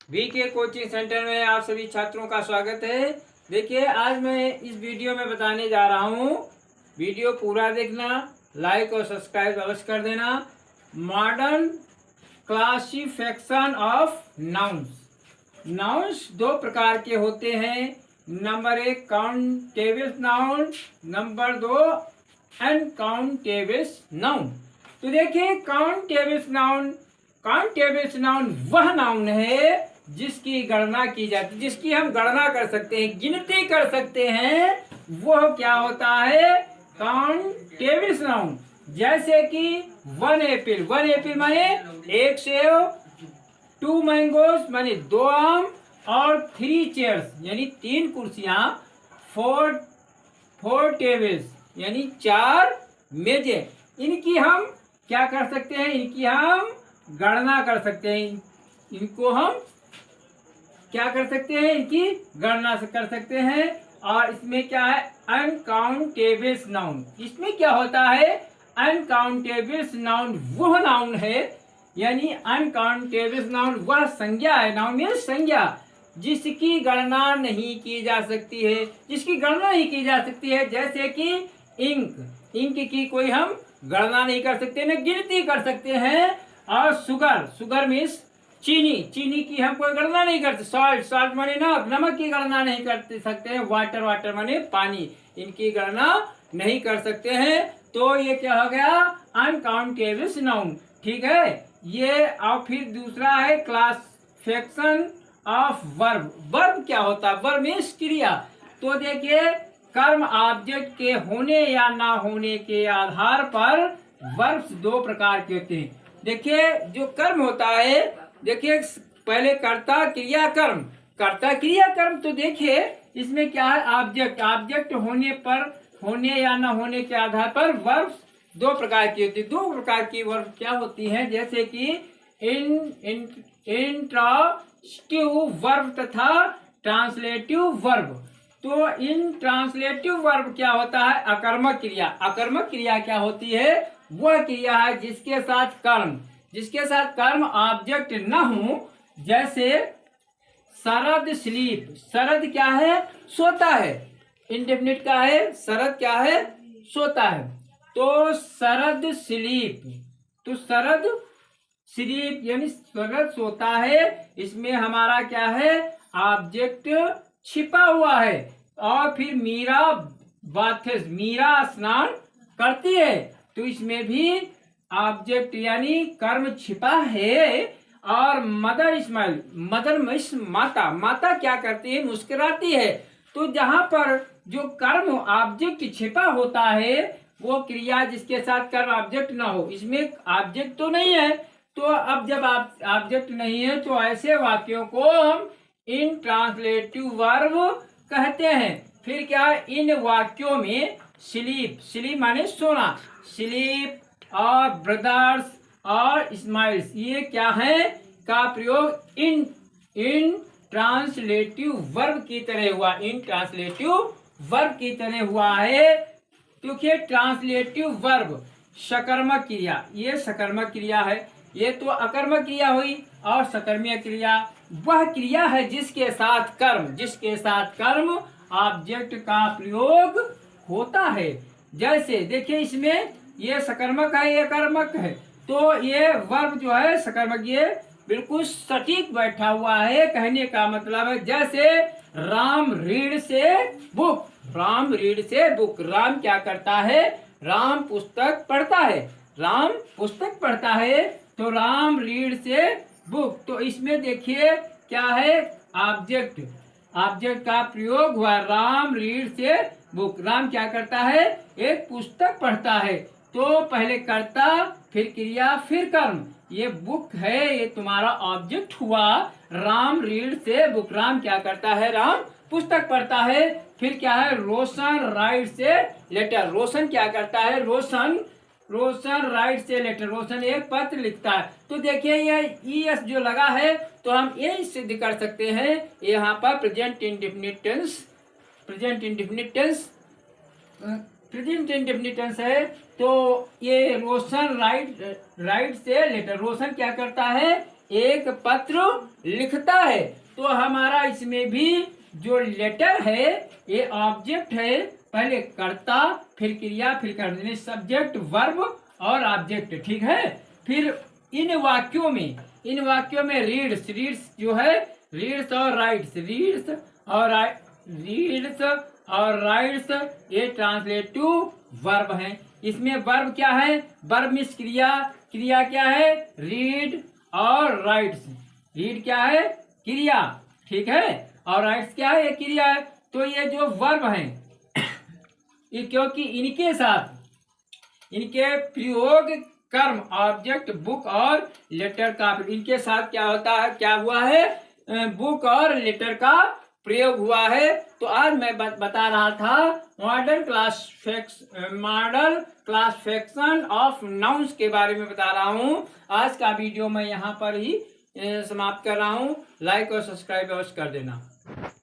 VK coaching centre में आप सभी छात्रों का स्वागत है। देखिए, आज मैं इस वीडियो में बताने जा रहा हूँ। वीडियो पूरा देखना, लाइक और सब्सक्राइब अवश्य कर देना। Modern classification of nouns. Nouns दो प्रकार के होते हैं। Number 1 countable noun, number 2 uncountable noun. तो देखिए, काउंटेबल नाउन वह नाउन है जिसकी गणना की जाती है, जिसकी हम गणना कर सकते हैं, गिनती कर सकते हैं। वह क्या होता है? Countable noun. जैसे कि 1 एप्पल, 1 एप्पल माने 1 सेव, 2 मैंगोज माने 2 आम, और 3 चेयर्स यानी 3 कुर्सियां, 4 टेबल्स यानी 4 मेजें। इनकी हम क्या कर सकते हैं? इनकी हम गणना कर सकते हैं। इनको हम क्या कर सकते हैं? इनकी गणना कर सकते हैं। और इसमें क्या है? Uncountable noun. इसमें क्या होता है? अनकाउंटेबल नाउन वह नाउन है, यानी अनकाउंटेबल नाउन वह संज्ञा है। नाउन मीन्स संज्ञा, जिसकी गणना नहीं की जा सकती है, जिसकी गणना नहीं की जा सकती है। जैसे कि इंक, इंक की कोई हम गणना नहीं कर सकते, न गिनती कर सकते हैं। और शुगर, शुगर मीन्स चीनी, चीनी की हम कोई गणना नहीं करते। सॉल्ट, सॉल्ट माने नमक की गणना नहीं कर सकते हैं। वाटर, वाटर माने पानी, इनकी गणना नहीं कर सकते हैं। तो ये क्या हो गया? Uncountable noun. ठीक है। ये और फिर दूसरा है क्लासिफिकेशन ऑफ वर्ब। वर्ब क्या होता है? वर्ब मीन्स क्रिया। तो देखिए, कर्म ऑब्जेक्ट के होने या ना होने के आधार पर वर्ब्स दो प्रकार के होते हैं। देखिए, जो कर्म होता है, देखिए पहले कर्ता क्रिया कर्म, कर्ता क्रिया कर्म। तो देखिए इसमें क्या है? ऑब्जेक्ट, ऑब्जेक्ट होने पर, होने या ना होने के आधार पर वर्ब्स दो प्रकार की होती है। दो प्रकार की वर्ब क्या होती है? जैसे कि इंट्रांसिटिव वर्ब तथा ट्रांसलेटिव वर्ब। तो इन ट्रांसलेटिव वर्ब क्या होता है? अकर्मक क्रिया। अकर्मक क्रिया क्या होती है? वह क्रिया है जिसके साथ कर्म, जिसके साथ कर्म ऑब्जेक्ट न हो। जैसे शरद स्लीप, शरद क्या है? सोता है। इंडेफिनिट का है। शरद क्या है? सोता है। तो शरद स्लीप, तो शरद स्लीप यानी शरद सोता है। इसमें हमारा क्या है? ऑब्जेक्ट छिपा हुआ है। और फिर मीरा बाथेस, मीरा स्नान करती है। तो इसमें भी ऑब्जेक्ट यानी कर्म छिपा है। और मदर स्माइल, मदर मीन्स माता, माता क्या करती है? मुस्कुराती है। तो जहां पर जो कर्म ऑब्जेक्ट छिपा होता है, वो क्रिया जिसके साथ कर्म ऑब्जेक्ट ना हो, इसमें ऑब्जेक्ट तो नहीं है। तो अब जब ऑब्जेक्ट नहीं है, तो ऐसे वाक्यों को हम इन ट्रांसलेटिव वर्ब कहते हैं। फिर क्या है? इन वाक्यों में स्लीप, स्लीप माने सोना, स्लीप और ब्रदर्स और स्माइल्स, ये क्या है का प्रयोग इन ट्रांसलेटिव वर्ब की तरह हुआ, इन ट्रांसलेटिव वर्ब की तरह हुआ है। क्योंकि ट्रांसलेटिव वर्ब सकर्मक क्रिया, ये सकर्मक क्रिया है। ये तो अकर्मक क्रिया हुई। और सकर्मक क्रिया वह क्रिया है जिसके साथ कर्म, जिसके साथ कर्म ऑब्जेक्ट का प्रयोग होता है। जैसे देखिए, इसमें ये सकर्मक है, ये कर्मक है। तो ये वर्ब जो है सकर्मक, ये बिल्कुल सटीक बैठा हुआ है। कहने का मतलब है, जैसे राम रीड से बुक, राम रीड से बुक। राम क्या करता है? राम पुस्तक पढ़ता है। राम पुस्तक पढ़ता है, तो राम रीड से बुक। तो इसमें देखिए क्या है? ऑब्जेक्ट, ऑब्जेक्ट का प्रयोग हुआ। राम रीड से बुक, राम क्या करता है? एक पुस्तक पढ़ता है। तो पहले कर्ता, फिर क्रिया, फिर कर्म। ये बुक है, ये तुम्हारा ऑब्जेक्ट हुआ। राम रीड से बुक, राम क्या करता है? राम पुस्तक पढ़ता है। फिर क्या है? रोशन राइट से लेटर, रोशन क्या करता है? रोशन राइट से लेटर, रोशन एक पत्र लिखता है। तो देखिए, ये ईएस जो लगा है, तो हम ये सिद्ध कर सकते हैं यहाँ पर present indefinite tense, present indefinite tense, present indefinite tense है। तो ये रोशन राइट से लेटर, रोशन क्या करता है? एक पत्र लिखता है। तो हमारा इसमें भी जो लेटर है ये ऑब्जेक्ट है, पहले कर्ता फिर क्रिया फिर करने, सब्जेक्ट वर्ब और ऑब्जेक्ट, ठीक है। फिर इन वाक्यों में रीड्स जो है, रीड्स और राइट्स, ये ट्रांसलेटिव वर्ब हैं। इसमें वर्ब क्या है, वर्ब मीन्स क्रिया, क्रिया क्या है, रीड और राइट्स। रीड क्या है, क्रिया, ठीक है, और राइट्स क्या है, ये क्रिया है। तो ये जो वर्ब हैं ये क्योंकि इनके प्रयोग कर्म ऑब्जेक्ट बुक और लेटर का, इनके साथ क्या होता है, क्या हुआ है, बुक और लेटर का प्रयोग हुआ है। तो आज मैं बता रहा था मॉडल क्लासिफिकेशन ऑफ नाउन्स के बारे में बता रहा हूँ। आज का वीडियो मैं यहाँ पर ही समाप्त कर रहा हूँ। लाइक और सब्सक्राइब अवश्य कर देना।